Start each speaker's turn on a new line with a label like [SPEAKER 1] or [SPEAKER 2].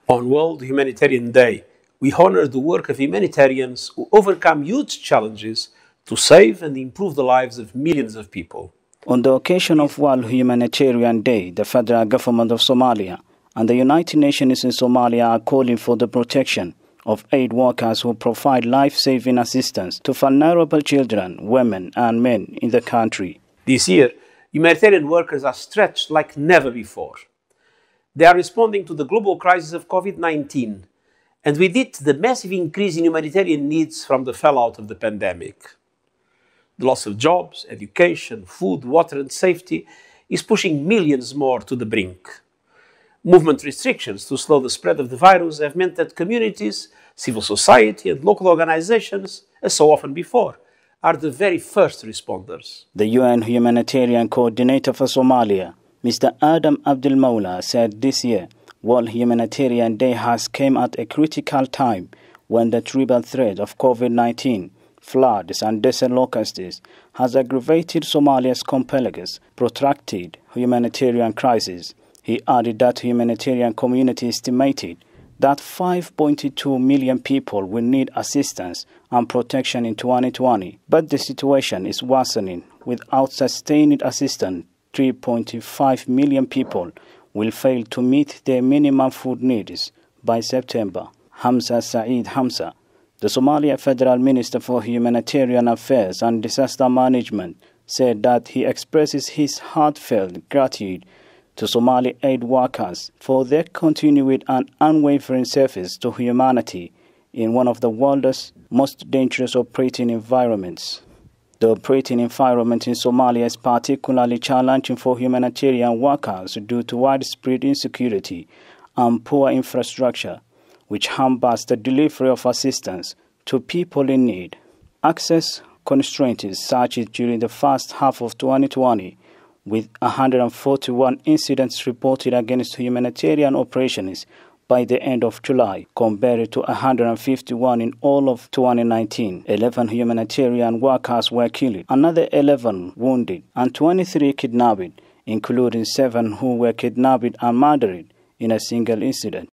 [SPEAKER 1] On World Humanitarian Day, we honor the work of humanitarians who overcome huge challenges to save and improve the lives of millions of people.
[SPEAKER 2] On the occasion of World Humanitarian Day, the federal government of Somalia and the United Nations in Somalia are calling for the protection of aid workers who provide life-saving assistance to vulnerable children, women and men in the country.
[SPEAKER 1] This year, humanitarian workers are stretched like never before. They are responding to the global crisis of COVID-19, and with it, the massive increase in humanitarian needs from the fallout of the pandemic. The loss of jobs, education, food, water and safety is pushing millions more to the brink. Movement restrictions to slow the spread of the virus have meant that communities, civil society and local organizations, as so often before, are the very first responders.
[SPEAKER 2] The UN Humanitarian Coordinator for Somalia, Mr. Adam Abdelmoula, said this year World Humanitarian Day has come at a critical time when the triple threat of COVID-19, floods and desert locusts has aggravated Somalia's complex, protracted humanitarian crisis. He added that the humanitarian community estimated that 5.2 million people will need assistance and protection in 2020, but the situation is worsening. Without sustained assistance, 3.5 million people will fail to meet their minimum food needs by September. Hamza Saeed Hamza, the Somalia Federal Minister for Humanitarian Affairs and Disaster Management, said that he expresses his heartfelt gratitude to Somali aid workers for their continued and unwavering service to humanity in one of the world's most dangerous operating environments. The operating environment in Somalia is particularly challenging for humanitarian workers due to widespread insecurity and poor infrastructure, which hampers the delivery of assistance to people in need. Access constraints such as during the first half of 2020, with 141 incidents reported against humanitarian operations by the end of July, compared to 151 in all of 2019. 11 humanitarian workers were killed, another 11 wounded, and 23 kidnapped, including 7 who were kidnapped and murdered in a single incident.